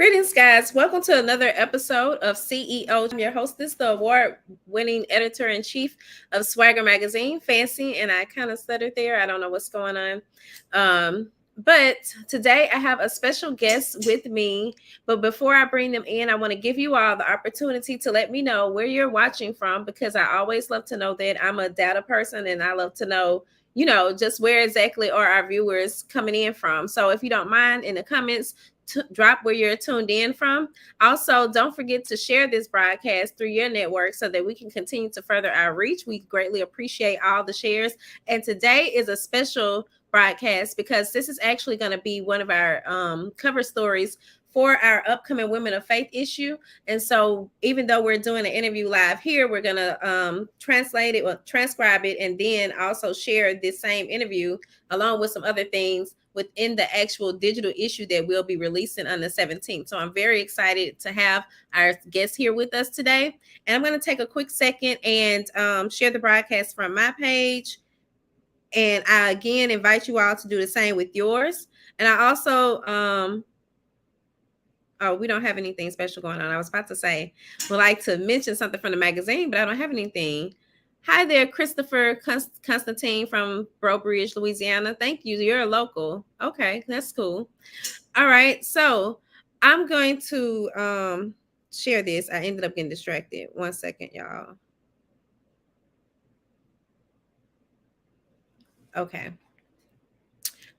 Greetings, guys. Welcome to another episode of CEO. I'm your hostess, the award-winning editor-in-chief of Swagger Magazine, Fancy, and I kind of stuttered there. I don't know what's going on. But today I have a special guest with me. But before I bring them in, I want to give you all the opportunity to let me know where you're watching from, because I always love to know that. I'm a data person and I love to know, just where exactly are our viewers coming in from. So if you don't mind, in the comments, drop where you're tuned in from. Also, don't forget to share this broadcast through your network so that we can continue to further our reach. We greatly appreciate all the shares. And today is a special broadcast because this is actually going to be one of our cover stories for our upcoming Women of Faith issue. And so even though we're doing an interview live here, we're going to transcribe it, and then also share this same interview along with some other things within the actual digital issue that we'll be releasing on the 17th. So I'm very excited to have our guests here with us today. And I'm going to take a quick second and share the broadcast from my page. And I again invite you all to do the same with yours. And I also, we don't have anything special going on. I was about to say, would like to mention something from the magazine, but I don't have anything. Hi there, Christopher Constantine from Breaux Bridge, Louisiana. Thank you. You're a local. Okay, that's cool. All right, so I'm going to share this. I ended up getting distracted. 1 second, y'all. Okay.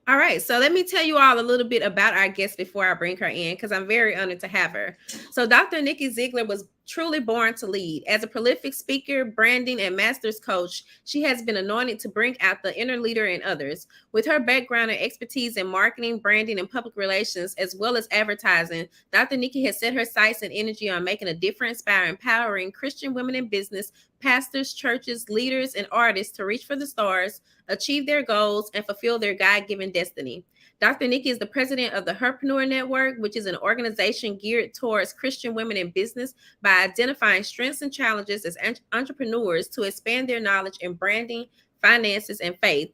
All right, so let me tell you all a little bit about our guest before I bring her in, because I'm very honored to have her. So Dr. Nikki Zeigler was truly born to lead. As a prolific speaker, branding, and master's coach, she has been anointed to bring out the inner leader in others. With her background and expertise in marketing, branding, and public relations, as well as advertising, Dr. Nikki has set her sights and energy on making a difference by empowering Christian women in business, pastors, churches, leaders, and artists to reach for the stars, achieve their goals, and fulfill their God-given destiny. Dr. Nikki is the president of the Herpreneur Network, which is an organization geared towards Christian women in business by identifying strengths and challenges as entrepreneurs to expand their knowledge in branding, finances, and faith.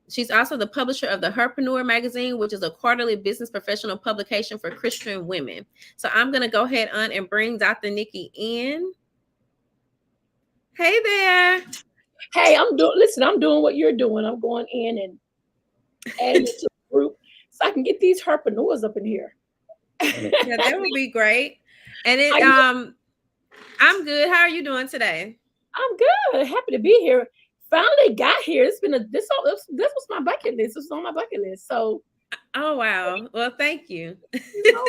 She's also the publisher of the Herpreneur magazine, which is a quarterly business professional publication for Christian women. So I'm going to go ahead on and bring Dr. Nikki in. Hey there. Hey, I'm doing what you're doing. I'm going in and adding it to the group so I can get these herpreneurs up in here. Yeah, that would be great. And I'm good. How are you doing today? I'm good. Happy to be here. Finally got here. This was my bucket list. This was on my bucket list. So oh wow. Well, thank you. you know,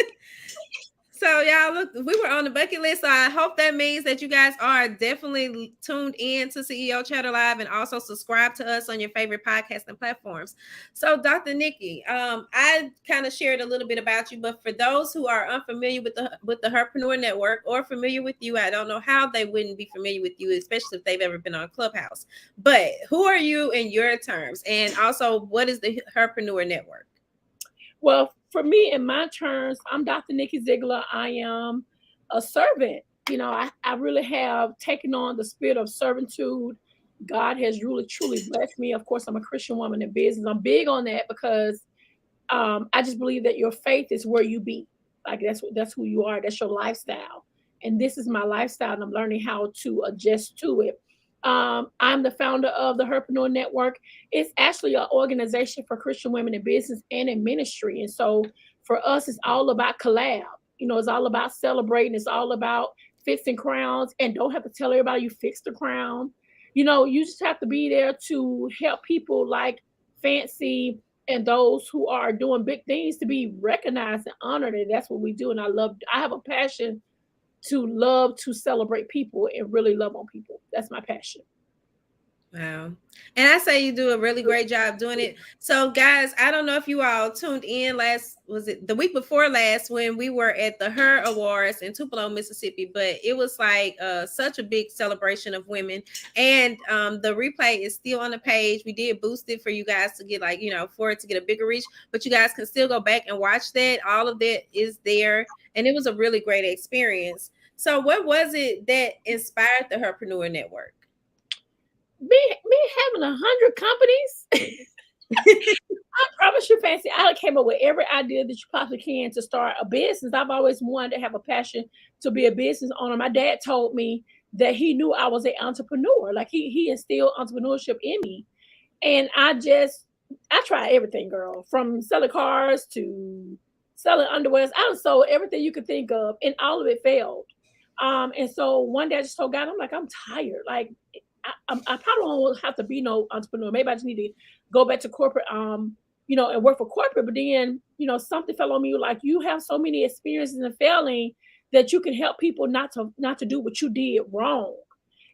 So y'all, look, we were on the bucket list. So I hope that means that you guys are definitely tuned in to CEO Chatter Live and also subscribe to us on your favorite podcasting platforms. So Dr. Nikki, I kind of shared a little bit about you, but for those who are unfamiliar with the Herpreneur Network or familiar with you, I don't know how they wouldn't be familiar with you, especially if they've ever been on Clubhouse. But who are you in your terms? And also, what is the Herpreneur Network? well, for me, in my terms, I'm Dr. Nikki Zeigler. I am a servant. I really have taken on the spirit of servitude. God has really, truly blessed me. Of course, I'm a Christian woman in business. I'm big on that because I just believe that your faith is where you be. Like that's who you are. That's your lifestyle. And this is my lifestyle, and I'm learning how to adjust to it. I'm the founder of the Herpreneur Network. It's actually an organization for Christian women in business and in ministry. And so for us, it's all about collab. It's all about celebrating. It's all about fixing crowns, and don't have to tell everybody you fixed the crown. You just have to be there to help people like Fancy and those who are doing big things to be recognized and honored. And that's what we do. And I have a passion to love to celebrate people and really love on people. That's my passion. Wow. And I say you do a really great job doing it. So guys, I don't know if you all tuned in was it the week before last when we were at the Her Awards in Tupelo, Mississippi, but it was like such a big celebration of women. And the replay is still on the page. We did boost it for you guys to get for it to get a bigger reach, but you guys can still go back and watch that. All of that is there. And it was a really great experience. So what was it that inspired the Herpreneur Network? Me having 100 companies I promise you, Fancy, I came up with every idea that you possibly can to start a business. I've always wanted to have a passion to be a business owner. My dad told me that he knew I was an entrepreneur. Like he instilled entrepreneurship in me. And I tried everything, girl, from selling cars to selling underwears. I sold everything you could think of, and all of it failed. And so one day I just told God, I'm like, I'm tired. Like, I probably won't have to be no entrepreneur. Maybe I just need to go back to corporate, and work for corporate. But then, something fell on me like, you have so many experiences in failing that you can help people not to do what you did wrong.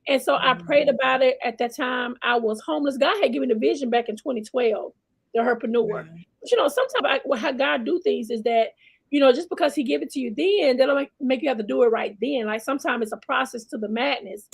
And so I prayed about it. At that time, I was homeless. God had given me the vision back in 2012, the Herpreneur. Wow. But sometimes how God do things is that, just because He give it to you then, that'll make you have to do it right then. Like sometimes it's a process to the madness.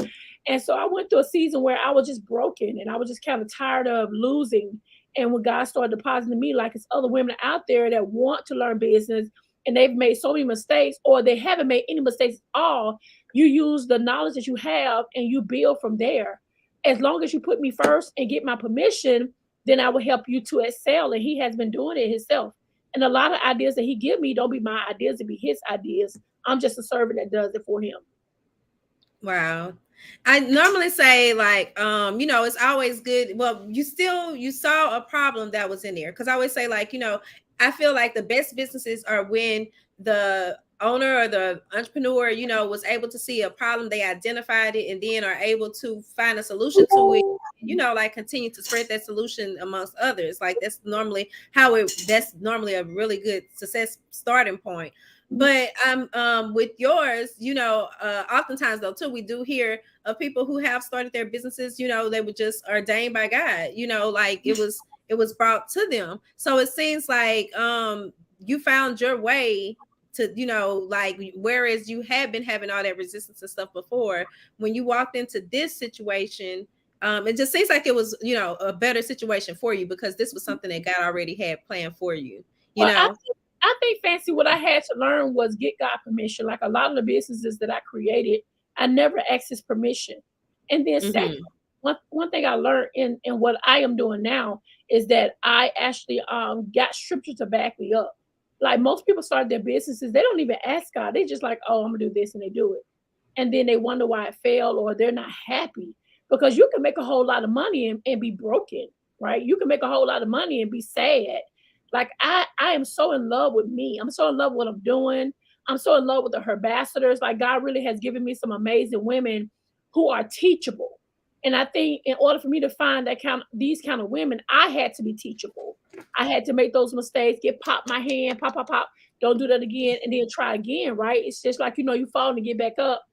And so I went through a season where I was just broken and I was just kind of tired of losing. And when God started depositing me, like it's other women out there that want to learn business and they've made so many mistakes or they haven't made any mistakes at all, you use the knowledge that you have and you build from there. As long as you put me first and get my permission, then I will help you to excel. And He has been doing it Himself. And a lot of ideas that He give me don't be my ideas, it be His ideas. I'm just a servant that does it for Him. Wow. I normally say like, it's always good. Well, you saw a problem that was in there. Cause I always say like, I feel like the best businesses are when the owner or the entrepreneur, was able to see a problem, they identified it and then are able to find a solution to it, like continue to spread that solution amongst others. Like that's normally a really good success starting point. But with yours, oftentimes though too, we do hear of people who have started their businesses, they were just ordained by God, like it was brought to them. So it seems like you found your way to, like whereas you had been having all that resistance and stuff before, when you walked into this situation, it just seems like it was, a better situation for you because this was something that God already had planned for you, Well, I think, Fancy, what I had to learn was get God permission. Like a lot of the businesses that I created, I never asked His permission. And then second, one thing I learned in what I am doing now is that I actually got scripture to back me up. Like most people start their businesses, they don't even ask God. They just like, oh, I'm gonna do this, and they do it. And then they wonder why it failed or they're not happy. Because you can make a whole lot of money and be broken, right? You can make a whole lot of money and be sad. Like I am so in love with me. I'm so in love with what I'm doing. I'm so in love with the Herbassadors. Like God really has given me some amazing women who are teachable. And I think in order for me to find these kind of women, I had to be teachable. I had to make those mistakes, get popped my hand, pop, pop, pop. Don't do that again, and then try again, right? It's just like, you fall and get back up,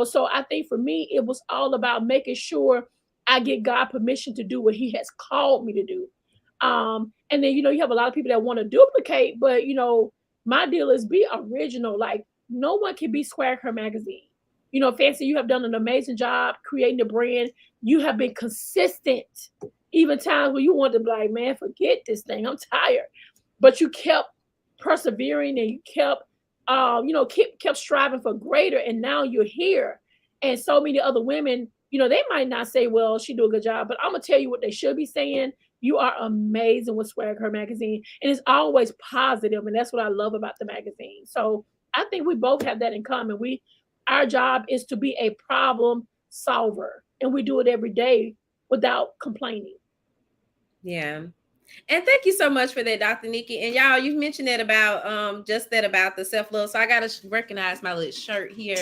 So I think for me, it was all about making sure I get God permission to do what He has called me to do. And then, you have a lot of people that want to duplicate, but, my deal is be original. Like no one can be Swag Her magazine. Fancy, you have done an amazing job creating the brand. You have been consistent, even times when you want to be like, man, forget this thing. I'm tired. But you kept persevering and you kept, kept striving for greater. And now you're here. And so many other women, they might not say, well, she do a good job, but I'm going to tell you what they should be saying. You are amazing with Swag Her magazine. And it's always positive. And that's what I love about the magazine. So I think we both have that in common. Our job is to be a problem solver, and we do it every day without complaining. Yeah. And thank you so much for that, Dr. Nikki. And y'all, you mentioned that about the self-love. So I gotta recognize my little shirt here.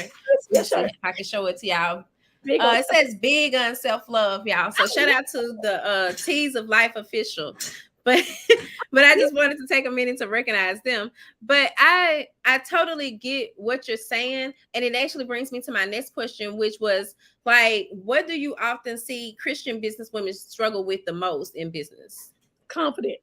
Let's see if I can show it to y'all. It says big on self-love, y'all. So shout out to the Teas of Life official. But I just wanted to take a minute to recognize them. But I totally get what you're saying. And it actually brings me to my next question, which was like, what do you often see Christian businesswomen struggle with the most in business? Confidence.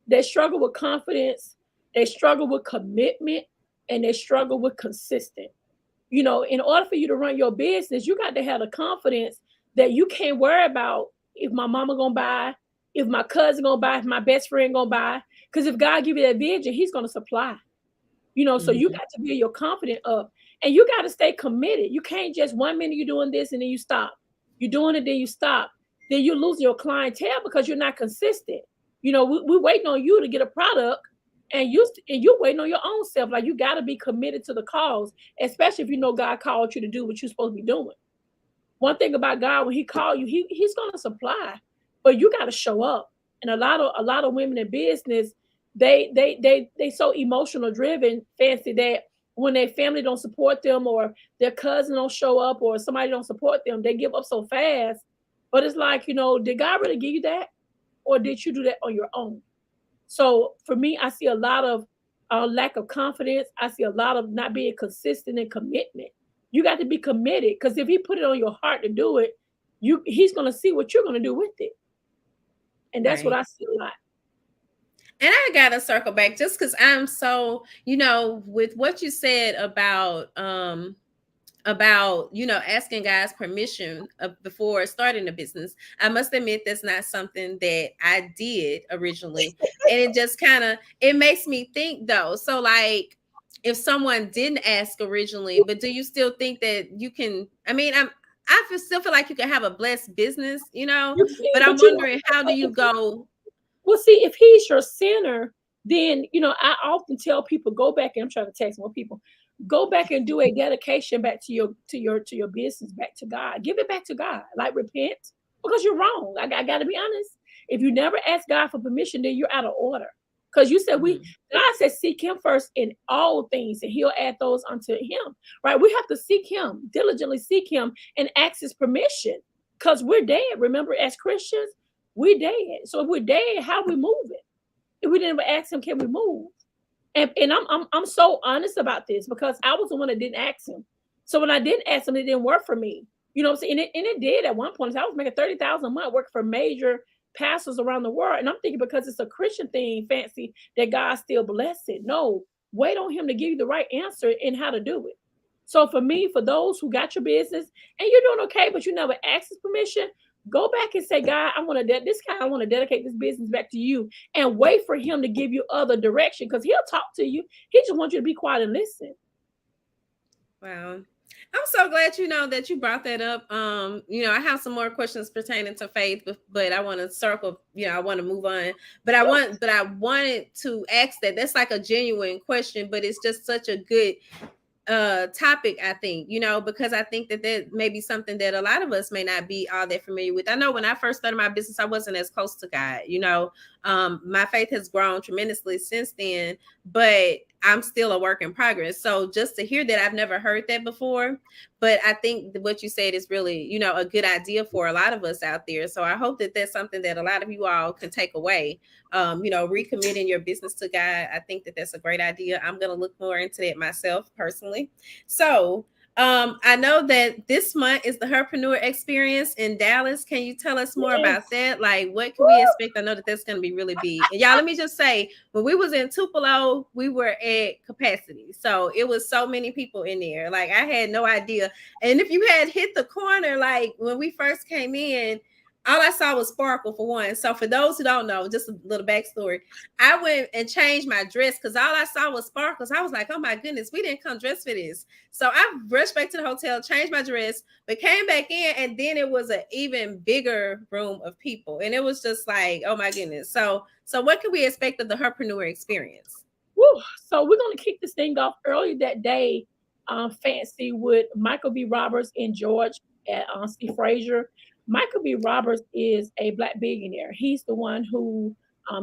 They struggle with confidence. They struggle with commitment, and they struggle with consistent. In order for you to run your business, you got to have the confidence that you can't worry about if my mama gonna buy, if my cousin gonna buy, if my best friend gonna buy. Because if God give you that vision, He's gonna supply. So you got to build your confidence up, and you got to stay committed. You can't just 1 minute you're doing this and then you stop. You're doing it, then you stop. then you're losing your clientele because you're not consistent. We're waiting on you to get a product, and you're waiting on your own self. Like, you got to be committed to the cause, especially if you know God called you to do what you're supposed to be doing. One thing about God, when He called you, He's going to supply, but you got to show up. And a lot of women in business, they so emotional driven, Fancy, that when their family don't support them, or their cousin don't show up, or somebody don't support them, they give up so fast. But it's like, did God really give you that, or did you do that on your own? So for me, I see a lot of lack of confidence. I see a lot of not being consistent and commitment. You got to be committed, because if He put it on your heart to do it, He's going to see what you're going to do with it. And that's what Right. I see a lot. And I gotta circle back just because I'm so, with what you said about asking guys permission before starting a business. I must admit that's not something that I did originally, and it just it makes me think though. So like, if someone didn't ask originally, but do you still think that you can? I mean, still feel like you can have a blessed business, You see, but I'm but wondering, how do you go? well, see, if He's your center, then I often tell people, go back, and I'm trying to text more people, go back and do a dedication back to your business, back to God. Give it back to God. Like, repent, because you're wrong. I got to be honest. If you never ask God for permission, then you're out of order. Because you said Mhm. God said, seek Him first in all things, and He'll add those unto Him. Right? We have to seek Him, diligently seek Him, and ask His permission, because we're dead. Remember, as Christians, we're dead. So if we're dead, how we moving? If we didn't ask Him, can we move? And I'm so honest about this, because I was the one that didn't ask Him. So when I didn't ask Him, it didn't work for me. You know what I'm saying? And it did at one point. I was making 30,000 a month, working for major pastors around the world. And I'm thinking, because it's a Christian thing, Fancy, that God still bless it. No, wait on Him to give you the right answer and how to do it. So for me, for those who got your business and you're doing okay, but you never asked His permission, go back and say, God, I want to dedicate this business back to You, and wait for Him to give you other direction, because He'll talk to you. He just wants you to be quiet and listen. Wow. I'm so glad that you brought that up. I have some more questions pertaining to faith, but I want to circle, I want to move on. But I wanted to ask that. That's like a genuine question, but it's just such a good topic, I think, because I think that may be something that a lot of us may not be all that familiar with. I know when I first started my business, I wasn't as close to God. My faith has grown tremendously since then, but I'm still a work in progress. So just to hear that, I've never heard that before, but I think what you said is really, a good idea for a lot of us out there. So I hope that that's something that a lot of you all can take away. Recommitting your business to God. I think that that's a great idea. I'm going to look more into that myself personally. So I know that this month is the Herpreneur experience in Dallas. Can you tell us more Yes. about that? Like, what can we expect? I know that that's going to be really big. And y'all, let me just say, when we was in Tupelo, we were at capacity. So it was so many people in there. Like, I had no idea. And if you had hit the corner, like when we first came in, all I saw was sparkle for one. So for those who don't know, just a little backstory, I went and changed my dress because all I saw was sparkles. I was like, oh my goodness, we didn't come dressed for this. So I rushed back to the hotel, changed my dress, but came back in, and then it was an even bigger room of people. And it was just like, oh my goodness. So what can we expect of the Herpreneur experience? Woo. So we're going to kick this thing off early that day, Fancy, with Michael B. Roberts and George at C. Frazier. Michael B. Roberts is a Black billionaire. He's the one who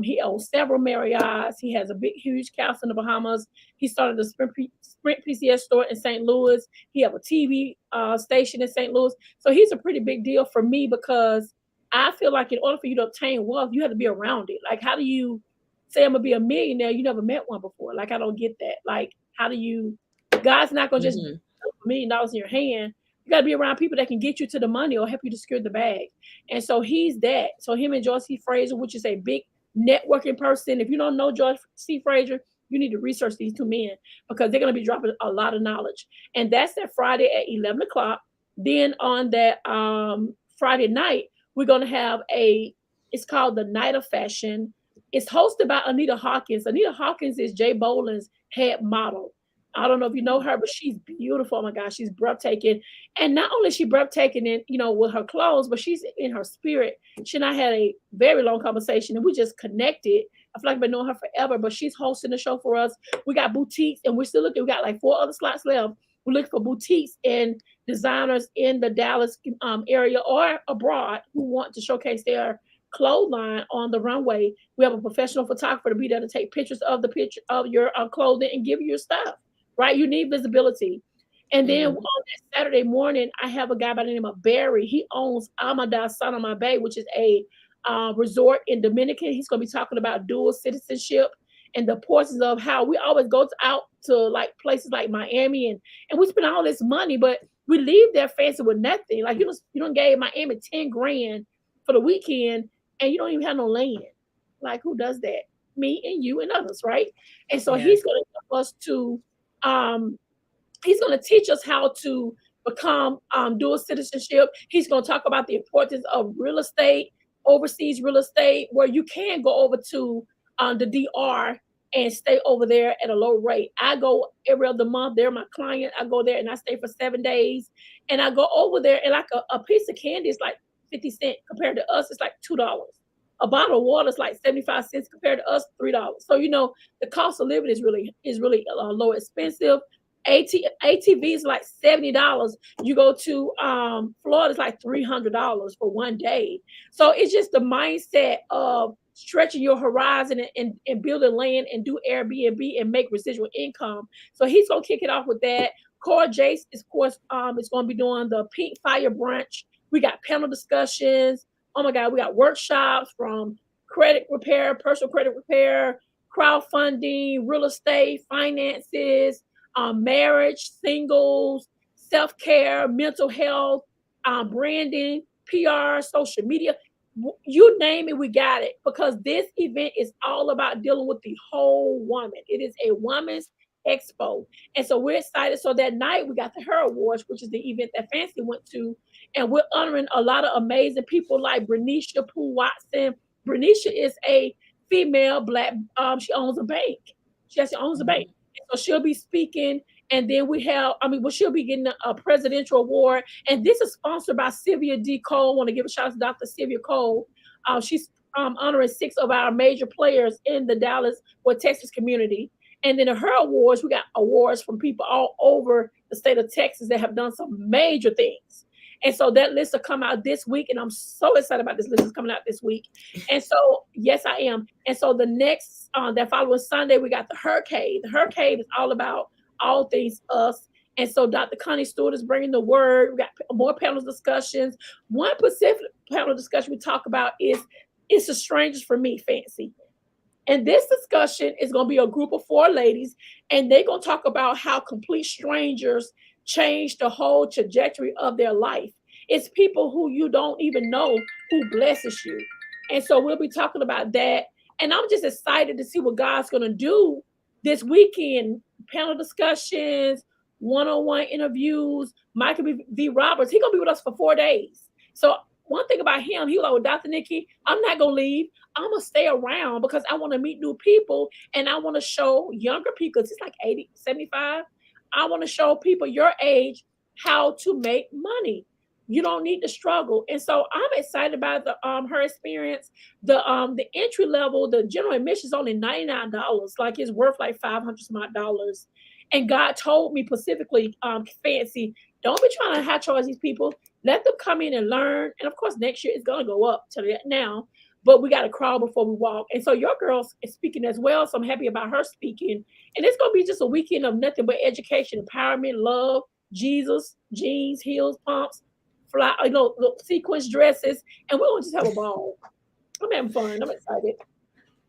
he owns several Marriotts. He has a big, huge house in the Bahamas. He started a Sprint PCS store in St. Louis. He have a TV station in St. Louis. So he's a pretty big deal for me, because I feel like in order for you to obtain wealth, you have to be around it. Like, how do you say I'm gonna be a millionaire? You never met one before. Like, I don't get that. Like, how do you? God's not gonna just Mm-hmm. $1 million in your hand. You gotta be around people that can get you to the money or help you to secure the bag. And so he's that. So him and George C. Frazier, which is a big networking person. If you don't know George C. Frazier, you need to research these two men, because they're gonna be dropping a lot of knowledge. And that's that Friday at 11 o'clock. Then on that Friday night, we're gonna have it's called the Night of Fashion. It's hosted by Anita Hawkins. Anita Hawkins is Jay Boland's head model. I don't know if you know her, but she's beautiful. Oh my gosh, she's breathtaking. And not only is she breathtaking in, with her clothes, but she's in her spirit. She and I had a very long conversation and we just connected. I feel like I've been knowing her forever, but she's hosting the show for us. We got boutiques and we're still looking. We got like 4 other slots left. We're looking for boutiques and designers in the Dallas area or abroad who want to showcase their clothesline on the runway. We have a professional photographer to be there to take pictures of the picture of your clothing and give you your stuff. Right? You need visibility. And then on that Saturday morning, I have a guy by the name of Barry. He owns Amada Sanama Bay, which is a resort in Dominican. He's going to be talking about dual citizenship and the importance of how we always go out to like places like Miami and we spend all this money, but we leave there fancy with nothing. Like you don't gave Miami 10 grand for the weekend and you don't even have no land. Like who does that? Me and you and others, right? And so he's going to help us to he's going to teach us how to become dual citizenship. He's going to talk about the importance of real estate, overseas real estate, where you can go over to the DR and stay over there at a low rate. I go every other month. They're my client. I go there and I stay for 7 days. And I go over there and like a piece of candy is like 50 cents compared to us. It's like $2. A bottle of water is like 75 cents compared to us, $3. So, the cost of living is really low, expensive. ATV is like $70. You go to Florida, it's like $300 for one day. So it's just the mindset of stretching your horizon and building land and do Airbnb and make residual income. So he's gonna kick it off with that. Cora Jace, of course, is gonna be doing the Pink Fire Brunch. We got panel discussions. Oh my God, we got workshops from credit repair, personal credit repair, crowdfunding, real estate, finances, marriage, singles, self-care, mental health, branding, PR, social media. You name it, we got it. Because this event is all about dealing with the whole woman. It is a woman's expo. And so we're excited. So that night we got the Her Awards, which is the event that Fancy went to. And we're honoring a lot of amazing people like Bernicia Pooh Watson. Bernicia is a female Black, she owns a bank. She actually owns a bank. So she'll be speaking. And then she'll be getting a presidential award. And this is sponsored by Sylvia D. Cole. I want to give a shout out to Dr. Sylvia Cole. She's honoring 6 of our major players in the Dallas or Texas community. And then in Her Awards, we got awards from people all over the state of Texas that have done some major things. And so that list will come out this week. And I'm so excited about this list is coming out this week. And so, yes, I am. And so the next, that following Sunday, we got the Hercade. The Hercade is all about all things us. And so Dr. Connie Stewart is bringing the word. We got more panel discussions. One specific panel discussion we talk about is It's the Strangers for Me, Fancy. And this discussion is going to be a group of 4 ladies, and they're going to talk about how complete strangers change the whole trajectory of their life. It's people who you don't even know who blesses you. And so we'll be talking about that. And I'm just excited to see what God's going to do this weekend. Panel discussions, one-on-one interviews. Michael V. Roberts, he's going to be with us for 4 days. So one thing about him, he was like, well, Dr. Nikki, I'm not going to leave. I'm going to stay around because I want to meet new people and I want to show younger people, it's like 80, 75. I want to show people your age how to make money. You don't need to struggle. And so I'm excited about her experience. The entry level, the general admission is only $99. Like it's worth like $500 some odd dollars. And God told me specifically, Fancy, don't be trying to high charge these people. Let them come in and learn. And of course, next year it's going to go up to that now. But we got to crawl before we walk. And so your girl is speaking as well. So I'm happy about her speaking. And it's going to be just a weekend of nothing but education, empowerment, love, Jesus, jeans, heels, pumps, fly, sequence dresses. And we're going to just have a ball. I'm having fun. I'm excited.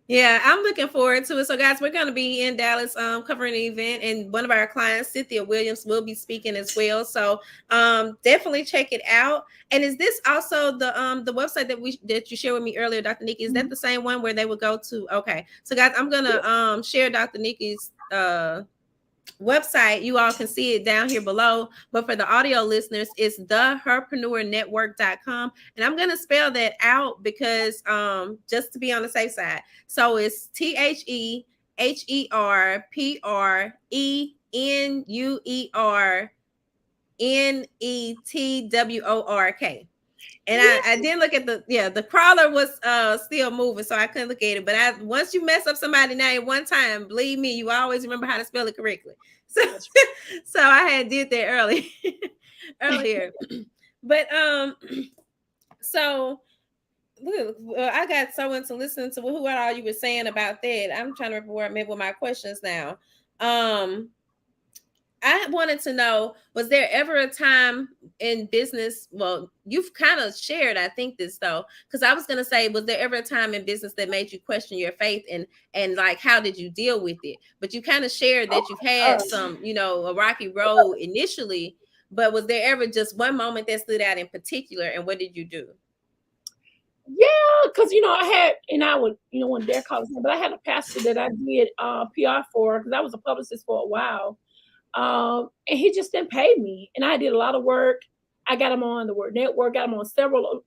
Yeah, I'm looking forward to it. So, guys, we're going to be in Dallas covering the event, and one of our clients, Cynthia Williams, will be speaking as well. So, definitely check it out. And is this also the website that you shared with me earlier, Dr. Nikki? Is that the same one where they would go to? Okay, so guys, I'm gonna share Dr. Nikki's website. You all can see it down here below, but for the audio listeners, it's theherpreneurnetwork.com, and I'm gonna spell that out because just to be on the safe side. So it's TheherpreneurNetwork.com. NUERNETWORK. And I didn't look at the crawler was still moving, so I couldn't look at it. But once you mess up somebody's name one time, believe me, you always remember how to spell it correctly. So so I had did that earlier. But so I got so into listening to what all you were saying about that. I'm trying to remember where I'm at with my questions now. I wanted to know, was there ever a time in business? Well, you've kind of shared, I think, this though, because I was going to say, was there ever a time in business that made you question your faith, and like, how did you deal with it? But you kind of shared that you've had some, a rocky road initially, but was there ever just one moment that stood out in particular, and what did you do? Yeah, because I had, and I would, when Derek called me, but I had a pastor that I did PR for, because I was a publicist for a while. And he just didn't pay me. And I did a lot of work. I got him on the Word Network, got him on several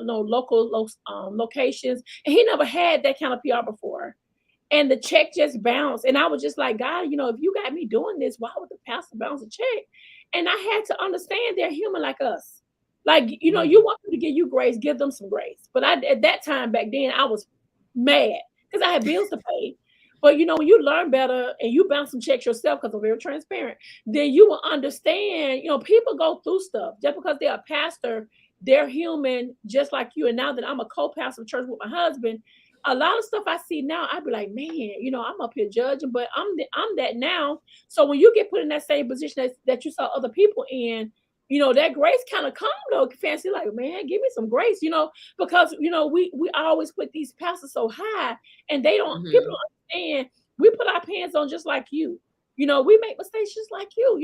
local locations. And he never had that kind of PR before. And the check just bounced. And I was just like, God, if you got me doing this, why would the pastor bounce a check? And I had to understand they're human like us. Like, you want them to give you grace, give them some grace. But at that time back then, I was mad because I had bills to pay. But when you learn better and you bounce some checks yourself, because I'm very transparent, then you will understand, people go through stuff. Just because they're a pastor, they're human just like you. And now that I'm a co-pastor of church with my husband, a lot of stuff I see now, I'd be like, man, I'm up here judging, but I'm that now. So when you get put in that same position that you saw other people in, that grace kind of come though, Fancy, like, man, give me some grace, because, we always put these pastors so high, and people don't understand. We put our pants on just like you. We make mistakes just like you,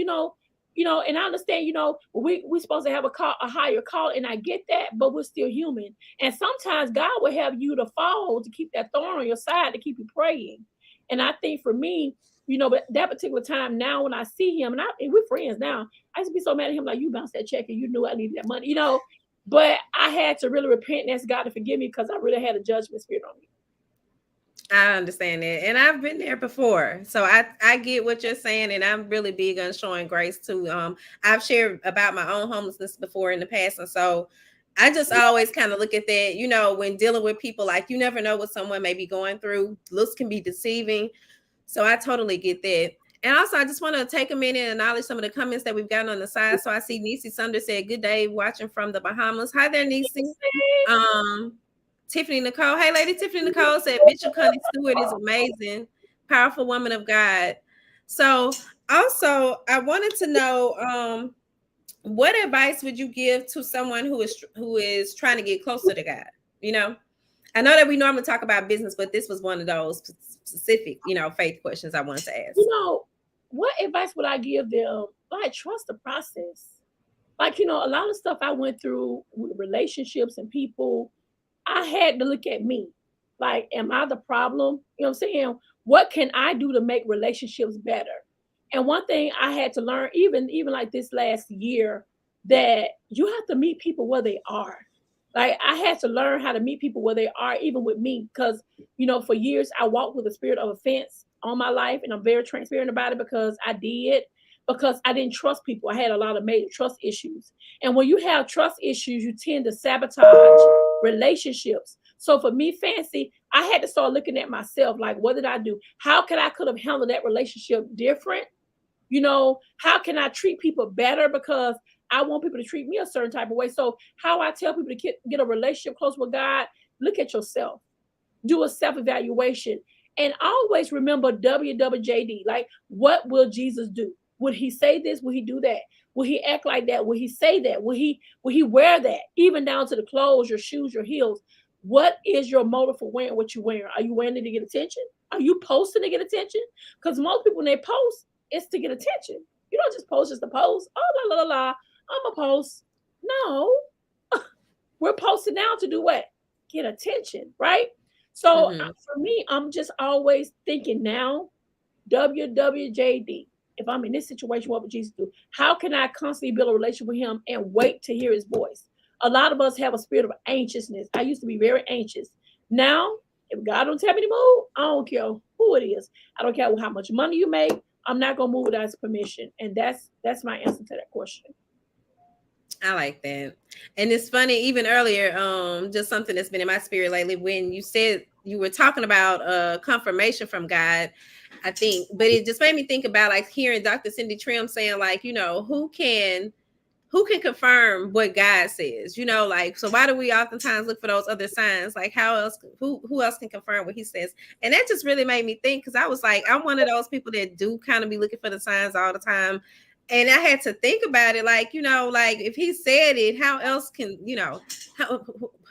and I understand, we supposed to have a higher call, and I get that, but we're still human. And sometimes God will have you to fall to keep that thorn on your side to keep you praying. And I think for me, but that particular time now, when I see him, and we're friends now, I used to be so mad at him, like, you bounced that check and you knew I needed that money, but I had to really repent and ask God to forgive me, because I really had a judgment spirit on me. I understand that. And I've been there before. So I get what you're saying. And I'm really big on showing grace too. I've shared about my own homelessness before in the past. And so I just always kind of look at that, when dealing with people, like, you never know what someone may be going through. Looks can be deceiving. So I totally get that. And also, I just want to take a minute and acknowledge some of the comments that we've gotten on the side. So I see Niecy Sunder said, good day, watching from the Bahamas. Hi there, Niecy. Tiffany Nicole. Hey, lady. Tiffany Nicole said, Bishop Connie Stewart is amazing. Powerful woman of God. So also, I wanted to know, what advice would you give to someone who is trying to get closer to God? I know that we normally talk about business, but this was one of those specific, faith questions I wanted to ask. What advice would I give them? Like, trust the process. Like, a lot of stuff I went through with relationships and people, I had to look at me. Like, am I the problem? You know what I'm saying? What can I do to make relationships better? And one thing I had to learn, even like this last year, that you have to meet people where they are. Like, I had to learn how to meet people where they are, even with me, because, for years I walked with a spirit of offense on my life, and I'm very transparent about it, because I didn't trust people. I had a lot of major trust issues. And when you have trust issues, you tend to sabotage relationships. So for me, Fancy, I had to start looking at myself, like, what did I do? How could I could have handled that relationship different? How can I treat people better? Because I want people to treat me a certain type of way. So how I tell people to get a relationship close with God, look at yourself, do a self-evaluation, and always remember WWJD. Like, what will Jesus do? Would he say this? Will he do that? Will he act like that? Will he say that? Will he wear that? Even down to the clothes, your shoes, your heels. What is your motive for wearing what you're wearing? Are you wearing it to get attention? Are you posting to get attention? Because most people, when they post, it's to get attention. You don't just post just to post. Oh, la, la, la, la. I'm a post. No. We're posting now to do what? Get attention, right? So for me, I'm just always thinking now, WWJD. If I'm in this situation, what would Jesus do? How can I constantly build a relationship with him and wait to hear his voice? A lot of us have a spirit of anxiousness. I used to be very anxious. Now, if God don't tell me to move, I don't care who it is. I don't care how much money you make. I'm not gonna move without his permission. And that's my answer to that question. I like that. And it's funny, even earlier, just something that's been in my spirit lately, when you said you were talking about confirmation from God, I think, but it just made me think about like hearing Dr. Cindy Trim saying, like, who can confirm what God says? Like, so why do we oftentimes look for those other signs? Like, who else can confirm what he says? And that just really made me think, because I was like, I'm one of those people that do kind of be looking for the signs all the time. And I had to think about it, like, like if he said it, how else can,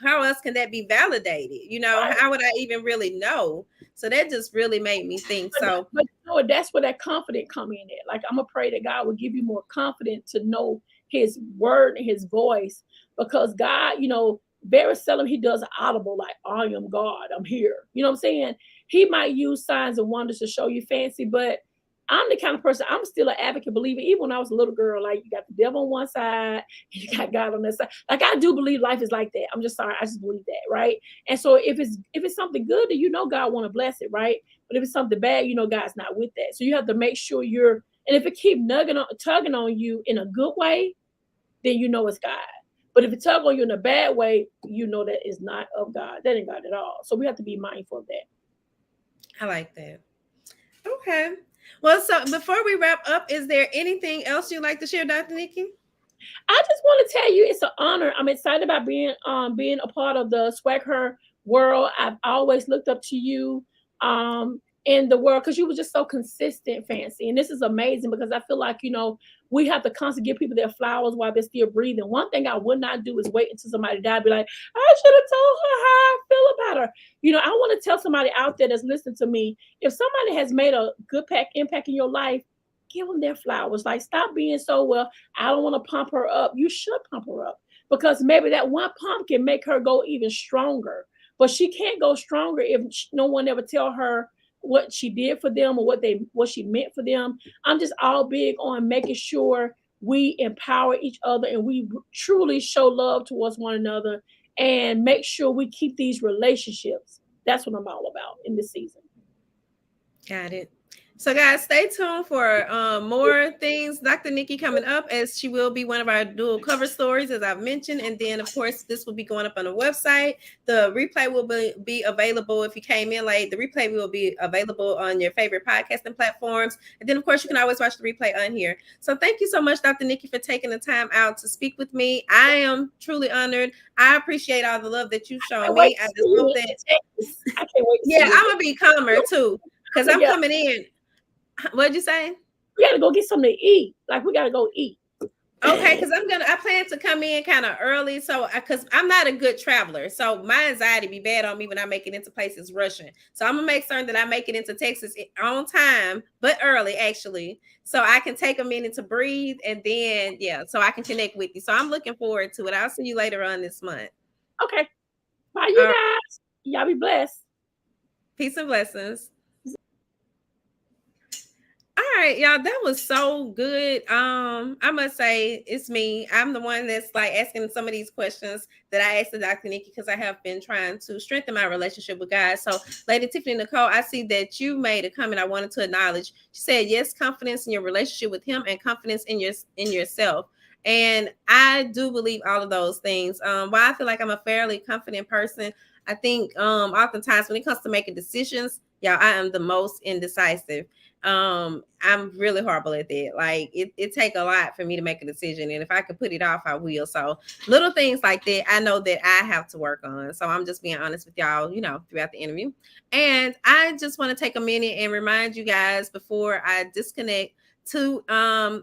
how else can that be validated? Right. How would I even really know? So that just really made me think. So, But that's where that confidence come in at. Like, I'm gonna pray that God will give you more confidence to know his word and his voice, because God, very seldom he does audible, like, I am God, I'm here. You know what I'm saying? He might use signs and wonders to show you fancy, but I'm the kind of person, I'm still an advocate believer. Even when I was a little girl, like, you got the devil on one side, you got God on that side. Like, I do believe life is like that. I'm just sorry, I just believe that, right? And so if it's something good, then God want to bless it, right? But if it's something bad, God's not with that. So you have to make sure and if it keep tugging on you in a good way, then it's God. But if it tug on you in a bad way, that is not of God. That ain't God at all. So we have to be mindful of that. I like that. Okay. Well, so before we wrap up, is there anything else you'd like to share, Dr. Nikki? I just want to tell you it's an honor. I'm excited about being a part of the Swag Her world. I've always looked up to you in the world, because you were just so consistent, Fancy. And this is amazing, because I feel like, we have to constantly give people their flowers while they're still breathing. One thing I would not do is wait until somebody died, be like, I should have told her how I feel about her. I want to tell somebody out there that's listening to me, if somebody has made a good impact in your life, give them their flowers. Like, stop being so, well, I don't want to pump her up. You should pump her up, because maybe that one pump can make her go even stronger. But she can't go stronger if no one ever tell her what she did for them, or what she meant for them. I'm just all big on making sure we empower each other and we truly show love towards one another, and make sure we keep these relationships. That's what I'm all about in this season. Got it. So, guys, stay tuned for more things. Dr. Nikki coming up, as she will be one of our dual cover stories, as I've mentioned. And then, of course, this will be going up on the website. The replay will be available if you came in late. The replay will be available on your favorite podcasting platforms. And then, of course, you can always watch the replay on here. So thank you so much, Dr. Nikki, for taking the time out to speak with me. I am truly honored. I appreciate all the love that you've shown me. I just hope that I can't wait to yeah, I'm going to be calmer, too, because I'm coming in. What'd you say? We gotta go get something to eat. Like, we gotta go eat. Okay, because I plan to come in kind of early, so because I'm not a good traveler, so my anxiety be bad on me when I make it into places rushing. So I'm gonna make certain that I make it into Texas on time, but early actually, so I can take a minute to breathe, and then so I can connect with you. So I'm looking forward to it. I'll see you later on this month. Okay, bye, you guys. Y'all be blessed. Peace and blessings. All right, y'all, that was so good. I must say, it's me. I'm the one that's like asking some of these questions that I asked the Dr. Nikki, because I have been trying to strengthen my relationship with God. So, Lady Tiffany Nicole, I see that you made a comment I wanted to acknowledge. She said, yes, confidence in your relationship with him and confidence in yourself. And I do believe all of those things. While I feel like I'm a fairly confident person, I think oftentimes when it comes to making decisions, y'all, I am the most indecisive. I'm really horrible at that. Like, it take a lot for me to make a decision, and if I could put it off, I will. So little things like that, I know that I have to work on. So I'm just being honest with y'all, throughout the interview. And I just want to take a minute and remind you guys before I disconnect to I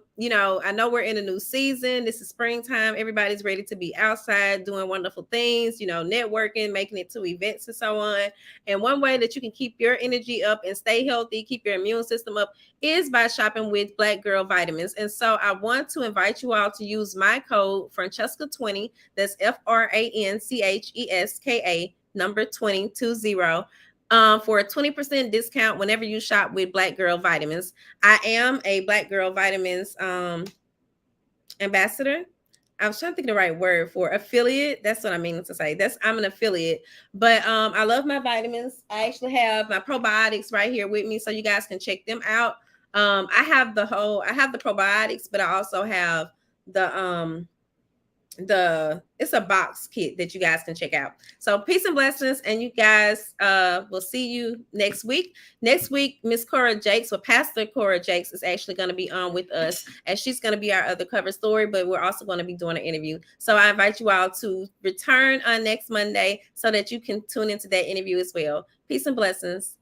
know we're in a new season. This is springtime. Everybody's ready to be outside doing wonderful things, networking, making it to events and so on. And one way that you can keep your energy up and stay healthy, keep your immune system up, is by shopping with Black Girl Vitamins. And so I want to invite you all to use my code Francesca20. That's FRANCHESKA number 2020 for a 20% discount whenever you shop with Black Girl Vitamins. I am a Black Girl Vitamins ambassador. I was trying to think of the right word for affiliate. That's what I mean to say. I'm an affiliate, but I love my vitamins. I actually have my probiotics right here with me, so you guys can check them out. I have the probiotics, but I also have the it's a box kit that you guys can check out. So peace and blessings, and you guys will see you next week. Next week, Miss Cora Jakes, or Pastor Cora Jakes, is actually going to be on with us, and she's going to be our other cover story, but we're also going to be doing an interview. So I invite you all to return on next Monday so that you can tune into that interview as well. Peace and blessings.